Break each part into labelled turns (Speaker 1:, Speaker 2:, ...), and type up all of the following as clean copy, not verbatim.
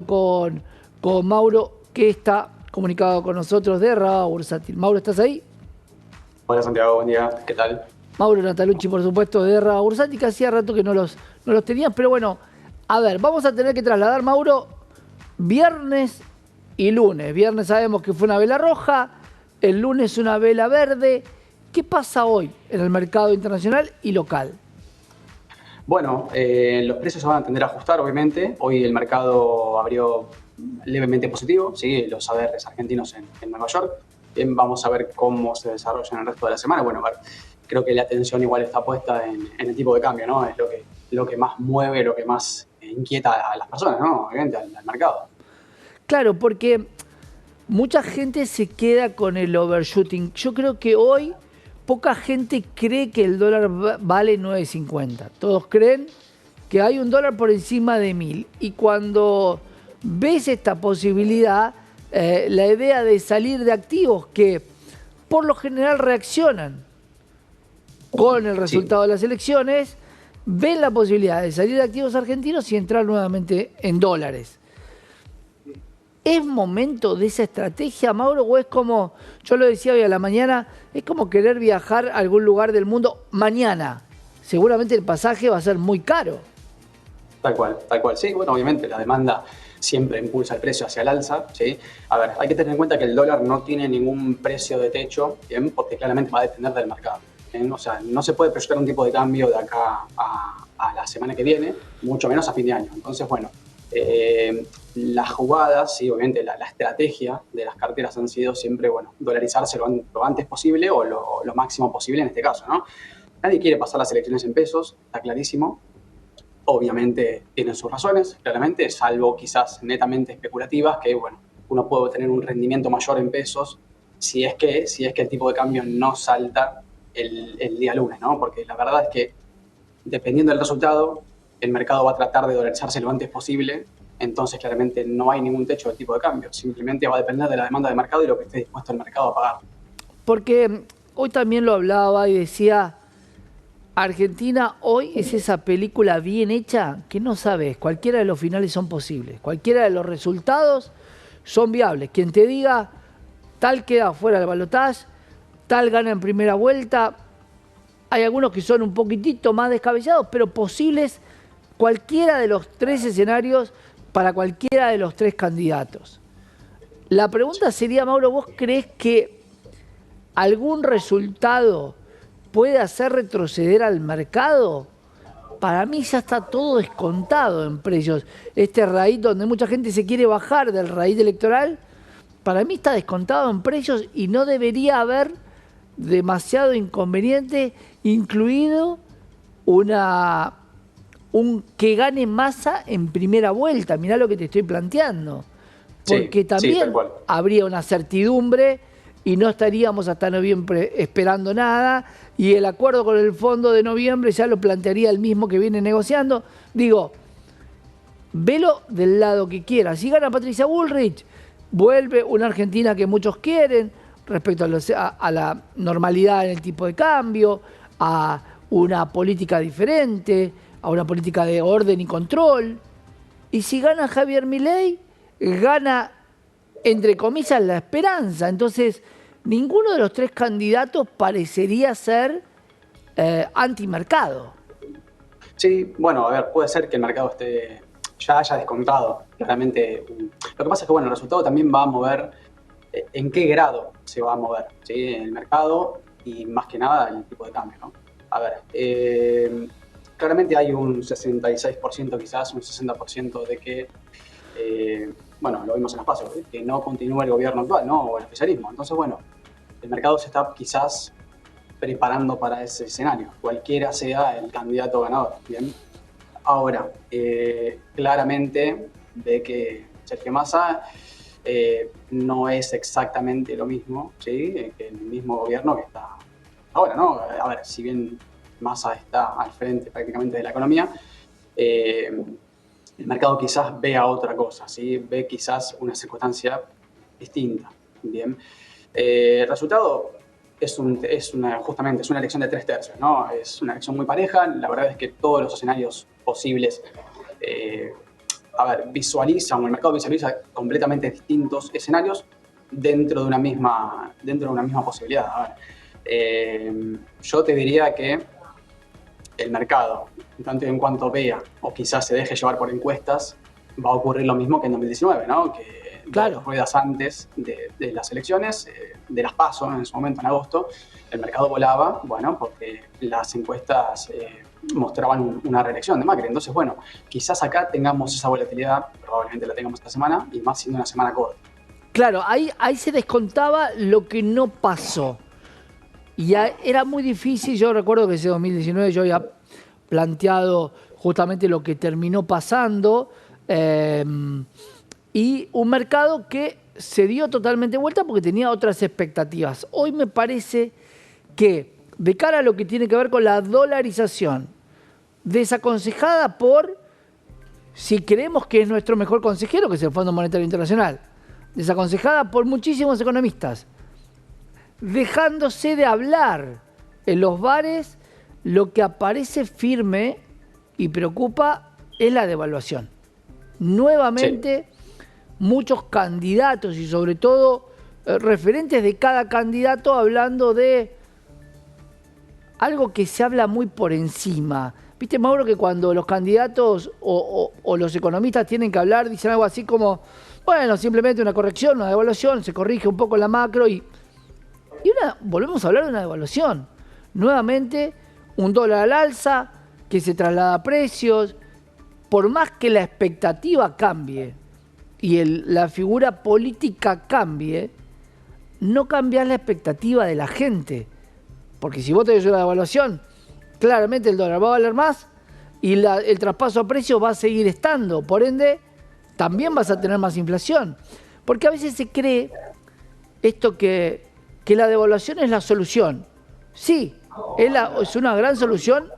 Speaker 1: con Mauro, que está comunicado con nosotros de Raba Bursátil. Mauro, ¿estás ahí?
Speaker 2: Hola Santiago, buen día, ¿qué tal?
Speaker 1: Mauro Natalucci, por supuesto, de Raba Bursátil, que hacía rato que no los tenías, pero bueno, a ver, vamos a tener que trasladar, Mauro, viernes y lunes. Viernes sabemos que fue una vela roja, el lunes una vela verde. ¿Qué pasa hoy en el mercado internacional y local?
Speaker 2: Bueno, los precios se van a tender a ajustar, obviamente. Hoy el mercado abrió levemente positivo, ¿sí? Los ADRs argentinos en Nueva York. Bien, vamos a ver cómo se desarrolla en el resto de la semana. Bueno, a ver, creo que la atención igual está puesta en el tipo de cambio, ¿no? Es lo que más mueve, lo que más inquieta a las personas, ¿no? Obviamente, al mercado.
Speaker 1: Claro, porque mucha gente se queda con el overshooting. Yo creo que hoy poca gente cree que el dólar vale 9.50. Todos creen que hay un dólar por encima de 1.000. Y cuando ves esta posibilidad, la idea de salir de activos que por lo general reaccionan con el resultado de las elecciones, ven la posibilidad de salir de activos argentinos y entrar nuevamente en dólares. ¿Es momento de esa estrategia, Mauro? ¿O es como, yo lo decía hoy a la mañana, es como querer viajar a algún lugar del mundo mañana? Seguramente el pasaje va a ser muy caro.
Speaker 2: Tal cual. Sí, bueno, obviamente la demanda siempre impulsa el precio hacia el alza, ¿sí? A ver, hay que tener en cuenta que el dólar no tiene ningún precio de techo, ¿bien? Porque claramente va a depender del mercado, ¿bien? O sea, no se puede proyectar un tipo de cambio de acá a la semana que viene, mucho menos a fin de año. Entonces, bueno, las jugadas, sí, obviamente la estrategia de las carteras han sido siempre, bueno, dolarizarse lo antes posible o lo máximo posible en este caso, ¿no? Nadie quiere pasar las elecciones en pesos, está clarísimo. Obviamente tienen sus razones, claramente, salvo quizás netamente especulativas, que bueno, uno puede tener un rendimiento mayor en pesos si es que el tipo de cambio no salta el día lunes, ¿no? Porque la verdad es que dependiendo del resultado, el mercado va a tratar de dolarizarse lo antes posible, entonces claramente no hay ningún techo del tipo de cambio, simplemente va a depender de la demanda del mercado y lo que esté dispuesto el mercado a pagar.
Speaker 1: Porque hoy también lo hablaba y decía, Argentina hoy es esa película bien hecha que no sabes, cualquiera de los finales son posibles, cualquiera de los resultados son viables. Quien te diga, tal queda fuera del balotaje, tal gana en primera vuelta, hay algunos que son un poquitito más descabellados, pero posibles cualquiera de los tres escenarios para cualquiera de los tres candidatos. La pregunta sería, Mauro, ¿vos crees que algún resultado puede hacer retroceder al mercado? Para mí ya está todo descontado en precios. Este raíz donde mucha gente se quiere bajar del raíz electoral, para mí está descontado en precios y no debería haber demasiado inconveniente, incluido un que gane Massa en primera vuelta. Mirá lo que te estoy planteando. Porque
Speaker 2: Sí, tal
Speaker 1: también
Speaker 2: cual.
Speaker 1: habría una certidumbre y no estaríamos hasta noviembre esperando nada, y el acuerdo con el fondo de noviembre ya lo plantearía el mismo que viene negociando. Digo, velo del lado que quiera. Si gana Patricia Bullrich, vuelve una Argentina que muchos quieren respecto a la normalidad en el tipo de cambio, a una política diferente, a una política de orden y control. Y si gana Javier Milei, gana, entre comillas, la esperanza. Entonces, ninguno de los tres candidatos parecería ser antimercado.
Speaker 2: Sí, bueno, a ver, puede ser que el mercado ya haya descontado claramente. Lo que pasa es que, bueno, el resultado también va a mover en qué grado se va a mover, ¿sí? El mercado y más que nada el tipo de cambio, ¿no? A ver, claramente hay un 66%, quizás un 60% de que, bueno, lo vimos en los pasos, ¿sí? Que no continúe el gobierno actual, ¿no? O el oficialismo. Entonces, bueno, el mercado se está quizás preparando para ese escenario, cualquiera sea el candidato ganador, ¿bien? Ahora, claramente ve que Sergio Massa no es exactamente lo mismo, ¿sí? Que el mismo gobierno que está ahora, ¿no? A ver, si bien Massa está al frente prácticamente de la economía, el mercado quizás vea otra cosa, ¿sí? Ve quizás una circunstancia distinta, ¿bien? El resultado justamente es una elección de 3/3, ¿no? Es una elección muy pareja. La verdad es que todos los escenarios posibles a ver, visualizan, o el mercado visualiza completamente distintos escenarios dentro de una misma posibilidad. A ver, yo te diría que el mercado, en tanto y en cuanto vea, o quizás se deje llevar por encuestas, va a ocurrir lo mismo que en 2019, ¿no? Que
Speaker 1: Claro.
Speaker 2: 2 ruedas antes de las elecciones, de las PASO en su momento, en agosto, el mercado volaba, bueno, porque las encuestas mostraban una reelección de Macri. Entonces, bueno, quizás acá tengamos esa volatilidad, probablemente la tengamos esta semana, y más siendo una semana corta.
Speaker 1: Claro, ahí se descontaba lo que no pasó. Y era muy difícil, yo recuerdo que ese 2019 yo había planteado justamente lo que terminó pasando, y un mercado que se dio totalmente vuelta porque tenía otras expectativas. Hoy me parece que de cara a lo que tiene que ver con la dolarización, desaconsejada por, si creemos que es nuestro mejor consejero, que es el Fondo Monetario Internacional, desaconsejada por muchísimos economistas, dejándose de hablar en los bares, lo que aparece firme y preocupa es la devaluación. Nuevamente, muchos candidatos y sobre todo referentes de cada candidato hablando de algo que se habla muy por encima. ¿Viste, Mauro, que cuando los candidatos o los economistas tienen que hablar, dicen algo así como, bueno, simplemente una corrección, una devaluación, se corrige un poco la macro y volvemos a hablar de una devaluación. Nuevamente, un dólar al alza, que se traslada a precios. Por más que la expectativa cambie y la figura política cambie, no cambias la expectativa de la gente. Porque si vos tenés una devaluación, claramente el dólar va a valer más y el traspaso a precios va a seguir estando. Por ende, también vas a tener más inflación. Porque a veces se cree esto que la devaluación es la solución. Sí, es una gran solución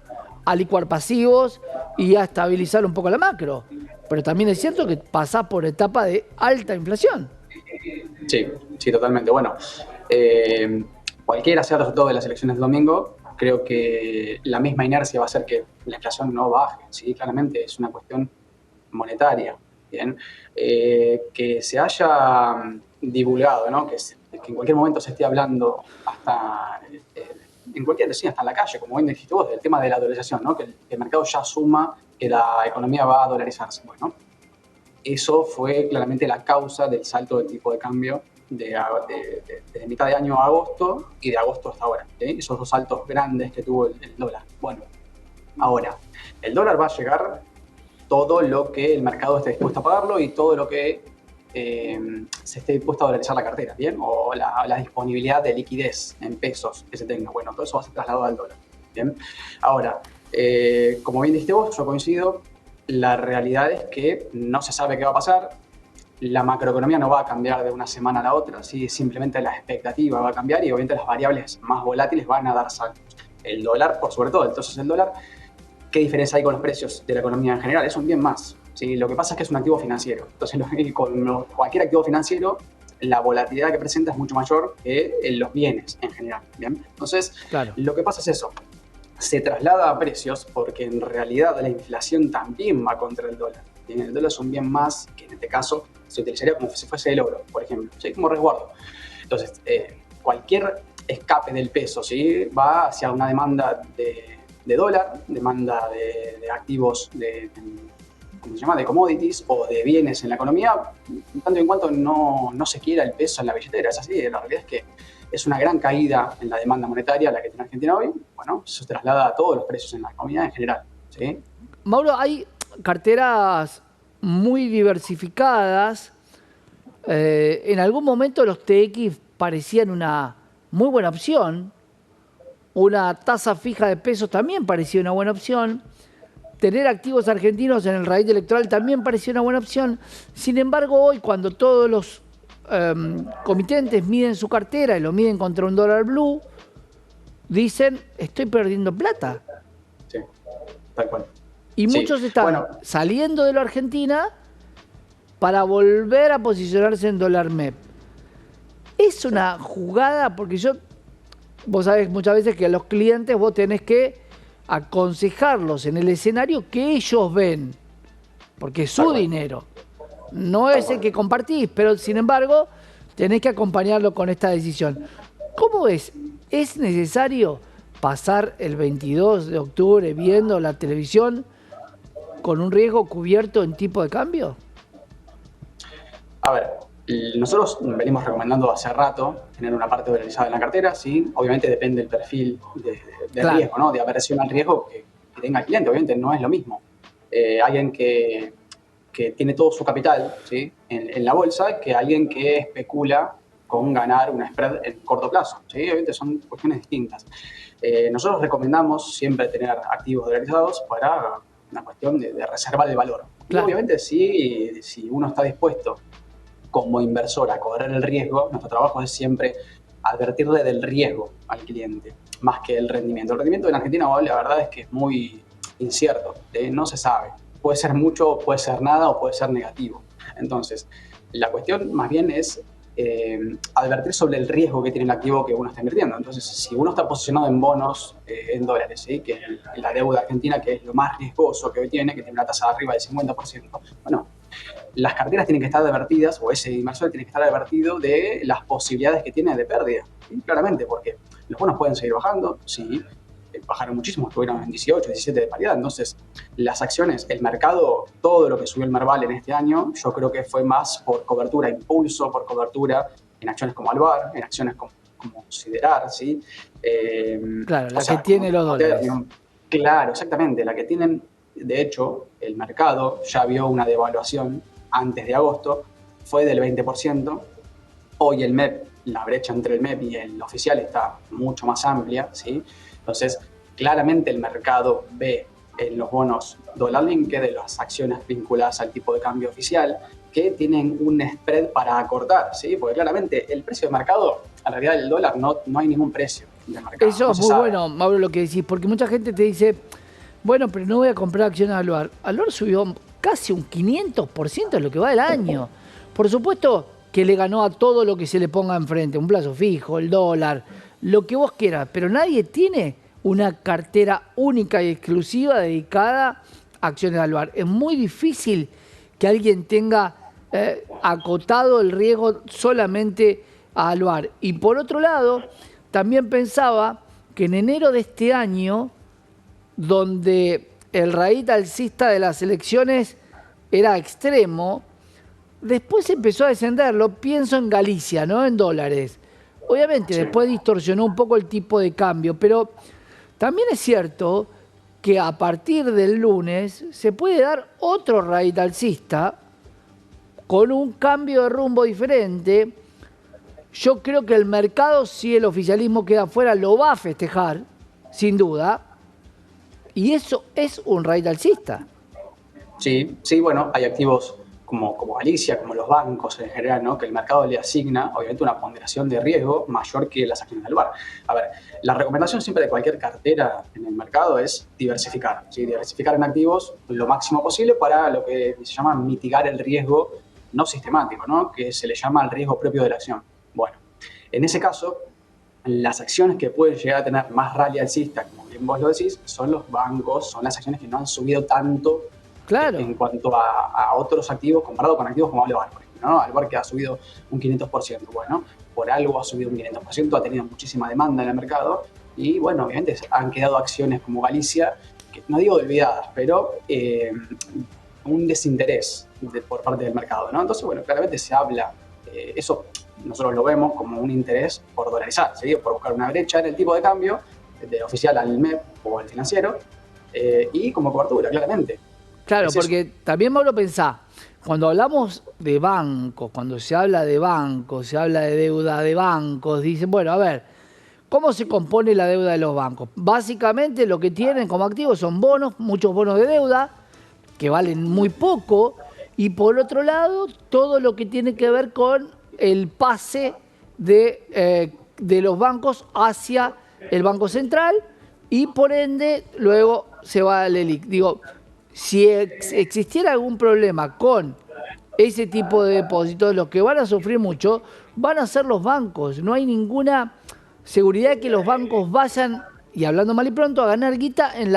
Speaker 1: a licuar pasivos y a estabilizar un poco la macro. Pero también es cierto que pasás por etapa de alta inflación.
Speaker 2: Sí, sí, totalmente. Bueno, cualquiera sea el resultado de las elecciones del domingo, creo que la misma inercia va a hacer que la inflación no baje. Sí, claramente es una cuestión monetaria. Bien, que se haya divulgado, ¿no? Que en cualquier momento se esté hablando hasta en cualquier, sí, hasta en la calle, como bien dijiste vos, del tema de la dolarización, ¿no? Que el mercado ya asuma que la economía va a dolarizarse. Bueno, eso fue claramente la causa del salto del tipo de cambio de mitad de año a agosto y de agosto hasta ahora. ¿Sí? Esos dos saltos grandes que tuvo el dólar. Bueno, ahora, el dólar va a llegar todo lo que el mercado esté dispuesto a pagarlo y todo lo que se esté dispuesto a dolarizar la cartera, ¿bien? O la disponibilidad de liquidez en pesos que se tenga. Bueno, todo eso va a ser trasladado al dólar, ¿bien? Ahora, como bien dijiste vos, yo coincido, la realidad es que no se sabe qué va a pasar, la macroeconomía no va a cambiar de una semana a la otra, ¿sí? Simplemente la expectativa va a cambiar y obviamente las variables más volátiles van a dar saltos. El dólar, por sobre todo, entonces el dólar, ¿qué diferencia hay con los precios de la economía en general? Es un bien más. ¿Sí? Lo que pasa es que es un activo financiero. Entonces, con cualquier activo financiero, la volatilidad que presenta es mucho mayor que en los bienes en general. ¿Bien? Entonces, claro, lo que pasa es eso. Se traslada a precios porque en realidad la inflación también va contra el dólar. ¿Bien? El dólar es un bien más que en este caso se utilizaría como si fuese el oro, por ejemplo, ¿sí? Como resguardo. Entonces, cualquier escape del peso, ¿sí? Va hacia una demanda de dólar, demanda de activos ¿cómo se llama?, de commodities o de bienes en la economía, tanto en cuanto no se quiera el peso en la billetera. Es así, la realidad es que es una gran caída en la demanda monetaria la que tiene Argentina hoy. Bueno, eso se traslada a todos los precios en la economía en general, ¿sí?
Speaker 1: Mauro, hay carteras muy diversificadas. En algún momento los TX parecían una muy buena opción. Una tasa fija de pesos también parecía una buena opción. Tener activos argentinos en el raíz electoral también parecía una buena opción. Sin embargo, hoy, cuando todos los comitentes miden su cartera y lo miden contra un dólar blue, dicen, estoy perdiendo plata.
Speaker 2: Sí, tal cual.
Speaker 1: Y muchos están saliendo de la Argentina para volver a posicionarse en dólar MEP. Es una jugada, porque vos sabés muchas veces que a los clientes vos tenés que aconsejarlos en el escenario que ellos ven. porque es
Speaker 2: Tal
Speaker 1: su
Speaker 2: cual.
Speaker 1: dinero. No
Speaker 2: Tal
Speaker 1: es el
Speaker 2: cual.
Speaker 1: que compartís, pero sin embargo tenés que acompañarlo con esta decisión. ¿Cómo ves? ¿Es necesario pasar el 22 de octubre viendo la televisión con un riesgo cubierto en tipo de cambio?
Speaker 2: A ver, nosotros venimos recomendando hace rato tener una parte dolarizada en la cartera, sí, obviamente depende del perfil de
Speaker 1: Claro,
Speaker 2: riesgo, ¿no? De aversión al riesgo que tenga el cliente, obviamente no es lo mismo. Alguien que tiene todo su capital, ¿sí? En la bolsa que alguien que especula con ganar un spread en corto plazo, ¿sí? Obviamente son cuestiones distintas. Nosotros recomendamos siempre tener activos dolarizados para una cuestión de reservar el valor. Y
Speaker 1: claro.
Speaker 2: obviamente si uno está dispuesto como inversor a correr el riesgo, nuestro trabajo es siempre advertirle del riesgo al cliente, más que el rendimiento. El rendimiento en Argentina, la verdad es que es muy incierto, no se sabe. Puede ser mucho, puede ser nada o puede ser negativo. Entonces, la cuestión más bien es advertir sobre el riesgo que tiene el activo que uno está invirtiendo. Entonces, si uno está posicionado en bonos, en dólares, ¿sí? Que es la deuda argentina, que es lo más riesgoso que hoy tiene, que tiene una tasa de arriba del 50%, bueno, las carteras tienen que estar advertidas, o ese inversor tiene que estar advertido de las posibilidades que tiene de pérdida. ¿Sí? Claramente, porque los bonos pueden seguir bajando, sí, bajaron muchísimo, estuvieron en 18, 17 de paridad. Entonces, las acciones, el mercado, todo lo que subió el Merval en este año, yo creo que fue más por cobertura, impulso, por cobertura en acciones como Alvar, en acciones como Siderar, ¿sí?
Speaker 1: Claro,
Speaker 2: O
Speaker 1: la que
Speaker 2: sea, como,
Speaker 1: tiene los
Speaker 2: como
Speaker 1: dólares.
Speaker 2: Ternium. Claro, exactamente, la que tienen. De hecho, el mercado ya vio una devaluación antes de agosto, fue del 20%. Hoy el MEP, la brecha entre el MEP y el oficial está mucho más amplia, ¿sí? Entonces, claramente el mercado ve en los bonos dólar linked, de las acciones vinculadas al tipo de cambio oficial, que tienen un spread para acortar, ¿sí? Porque claramente el precio de mercado, en realidad el dólar no hay ningún precio de mercado,
Speaker 1: Eso
Speaker 2: no
Speaker 1: es
Speaker 2: se
Speaker 1: muy
Speaker 2: sabe.
Speaker 1: bueno, Mauro, lo que decís, porque mucha gente te dice, bueno, pero no voy a comprar acciones de Aluar. Aluar subió casi un 500% en lo que va del año. Por supuesto que le ganó a todo lo que se le ponga enfrente, un plazo fijo, el dólar, lo que vos quieras, pero nadie tiene una cartera única y exclusiva dedicada a acciones de Aluar. Es muy difícil que alguien tenga acotado el riesgo solamente a Aluar. Y por otro lado, también pensaba que en enero de este año, donde el raíz alcista de las elecciones era extremo, después empezó a descenderlo, pienso en Galicia, no en dólares. Obviamente
Speaker 2: Sí.
Speaker 1: después distorsionó un poco el tipo de cambio, pero también es cierto que a partir del lunes se puede dar otro raíz alcista con un cambio de rumbo diferente. Yo creo que el mercado, si el oficialismo queda afuera, lo va a festejar, sin duda. Y eso es un raid alcista.
Speaker 2: Sí, sí, bueno, hay activos como Galicia, como los bancos en general, ¿no? Que el mercado le asigna, obviamente, una ponderación de riesgo mayor que las acciones del bar. A ver, la recomendación siempre de cualquier cartera en el mercado es diversificar, ¿sí? Diversificar en activos lo máximo posible para lo que se llama mitigar el riesgo no sistemático, ¿no? Que se le llama el riesgo propio de la acción. Bueno, en ese caso, las acciones que pueden llegar a tener más rally alcista, como bien vos lo decís, son los bancos, son las acciones que no han subido tanto
Speaker 1: Claro,
Speaker 2: en cuanto a otros activos comparado con activos como Alvar, por ejemplo, ¿no? Alvar que ha subido un 500%. Bueno, por algo ha subido un 500%, ha tenido muchísima demanda en el mercado y, bueno, obviamente han quedado acciones como Galicia, que no digo olvidadas, pero un desinterés por parte del mercado, ¿no? Entonces, bueno, claramente se habla, eso nosotros lo vemos como un interés por dolarizar, ¿sí? Por buscar una brecha en el tipo de cambio, de oficial al MEP o al financiero, y como cobertura, claramente.
Speaker 1: claro,
Speaker 2: Es eso.
Speaker 1: porque también Mauro pensá, cuando hablamos de bancos, cuando se habla de bancos, se habla de deuda de bancos, dicen, bueno, a ver, ¿cómo se compone la deuda de los bancos? Básicamente lo que tienen como activos son bonos, muchos bonos de deuda, que valen muy poco, y por otro lado, todo lo que tiene que ver con el pase de los bancos hacia el Banco Central y por ende luego se va al ELIC. Digo, si existiera algún problema con ese tipo de depósitos, los que van a sufrir mucho van a ser los bancos. No hay ninguna seguridad de que los bancos vayan, y hablando mal y pronto, a ganar guita en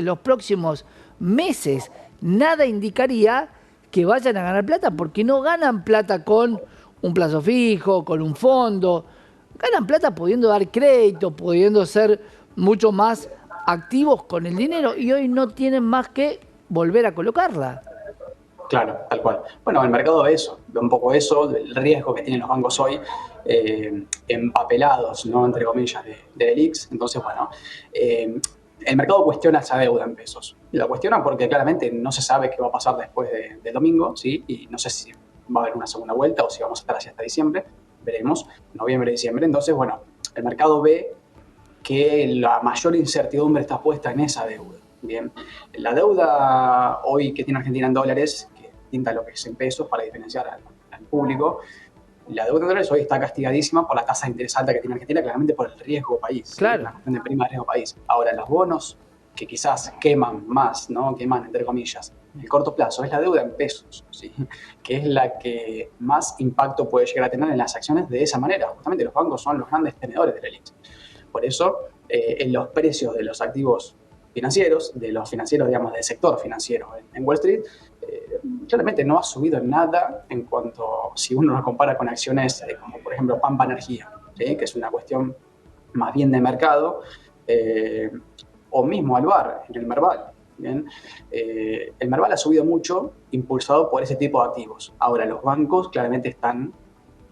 Speaker 1: los próximos meses. nada indicaría que vayan a ganar plata, porque no ganan plata con un plazo fijo, con un fondo. Ganan plata pudiendo dar crédito, pudiendo ser mucho más activos con el dinero, y hoy no tienen más que volver a colocarla.
Speaker 2: Claro, tal cual. Bueno, el mercado ve eso, ve un poco eso, el riesgo que tienen los bancos hoy, empapelados, ¿no? Entre comillas, de LELIQs. Entonces, bueno, el mercado cuestiona esa deuda en pesos. Y la cuestiona porque claramente no se sabe qué va a pasar después del domingo, ¿sí? Y no sé si va a haber una segunda vuelta o si vamos a estar así hasta diciembre. Veremos, noviembre, diciembre. Entonces, bueno, el mercado ve que la mayor incertidumbre está puesta en esa deuda. Bien, la deuda hoy que tiene Argentina en dólares, que pinta lo que es en pesos para diferenciar al público, la deuda en dólares hoy está castigadísima por la tasa de interés alta que tiene Argentina, claramente por el riesgo país,
Speaker 1: Claro.
Speaker 2: la cuestión de prima de riesgo país. Ahora, los bonos que quizás queman más, ¿no? Queman entre comillas, en el corto plazo, es la deuda en pesos, ¿sí? Que es la que más impacto puede llegar a tener en las acciones de esa manera. Justamente los bancos son los grandes tenedores de la LELIQ. Por eso, en los precios de los activos financieros, de los financieros, digamos, del sector financiero en Wall Street, claramente no ha subido nada en cuanto, si uno lo compara con acciones como por ejemplo Pampa Energía, ¿sí? Que es una cuestión más bien de mercado, o mismo Alvar en el Merval. ¿Bien? El Merval ha subido mucho impulsado por ese tipo de activos. Ahora, los bancos claramente están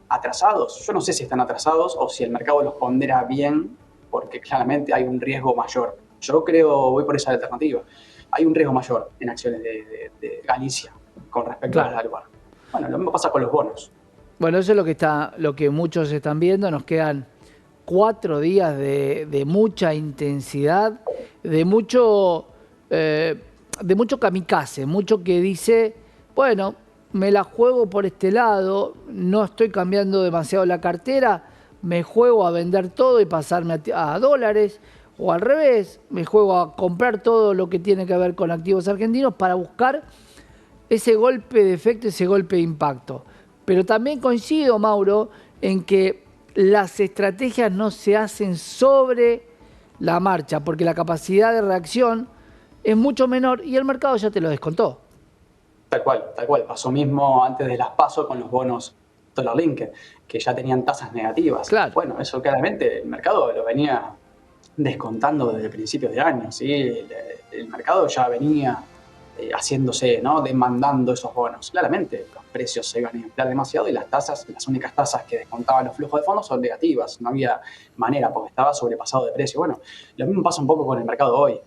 Speaker 2: atrasados. Yo no sé si están atrasados o si el mercado los pondera bien, porque claramente hay un riesgo mayor. Yo creo, voy por esa alternativa. Hay un riesgo mayor en acciones de Galicia con respecto a las de Alvar. Bueno, lo mismo pasa con los bonos.
Speaker 1: Bueno, eso es lo que muchos están viendo. Nos quedan 4 días de mucha intensidad, de mucho kamikaze, mucho que dice, bueno, me la juego por este lado, no estoy cambiando demasiado la cartera, me juego a vender todo y pasarme a dólares, o al revés, me juego a comprar todo lo que tiene que ver con activos argentinos para buscar ese golpe de efecto, ese golpe de impacto. Pero también coincido, Mauro, en que las estrategias no se hacen sobre la marcha, porque la capacidad de reacción es mucho menor y el mercado ya te lo descontó.
Speaker 2: Tal cual, tal cual. Pasó mismo antes de las PASO con los bonos Dollar Link, que ya tenían tasas negativas.
Speaker 1: Claro.
Speaker 2: Bueno, eso claramente el mercado lo venía descontando desde principios de año, ¿sí? El mercado ya venía haciéndose, ¿no? Demandando esos bonos. Claramente los precios se iban a inflar demasiado y las tasas, las únicas tasas que descontaban los flujos de fondos son negativas. No había manera porque estaba sobrepasado de precio. Bueno, lo mismo pasa un poco con el mercado hoy.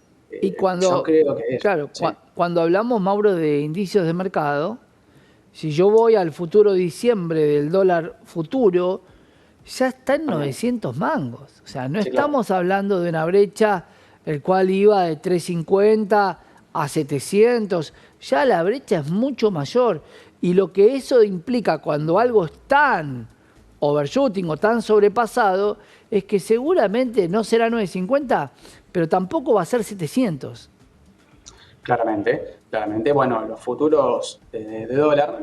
Speaker 1: Y cuando,
Speaker 2: yo creo que es,
Speaker 1: claro,
Speaker 2: sí.
Speaker 1: Cuando hablamos, Mauro, de indicios de mercado, si yo voy al futuro diciembre del dólar futuro, ya está en 900 mangos. O sea, no estamos hablando de una brecha el cual iba de 350 a 700. Ya la brecha es mucho mayor. Y lo que eso implica cuando algo es tan overshooting o tan sobrepasado es que seguramente no será 950, pero tampoco va a ser 700.
Speaker 2: Claramente, claramente. Bueno, los futuros de dólar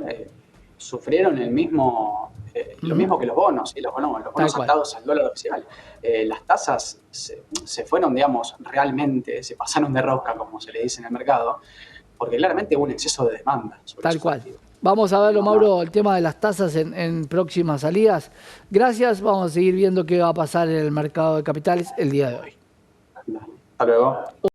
Speaker 2: sufrieron lo mismo que los bonos, y los bonos atados al dólar oficial. Las tasas se fueron, digamos, realmente, se pasaron de rosca, como se le dice en el mercado, porque claramente hubo un exceso de demanda.
Speaker 1: Tal cual. Vamos a verlo, Mauro, el tema de las tasas en próximas salidas. Gracias, vamos a seguir viendo qué va a pasar en el mercado de capitales el día de hoy.
Speaker 2: Hasta luego.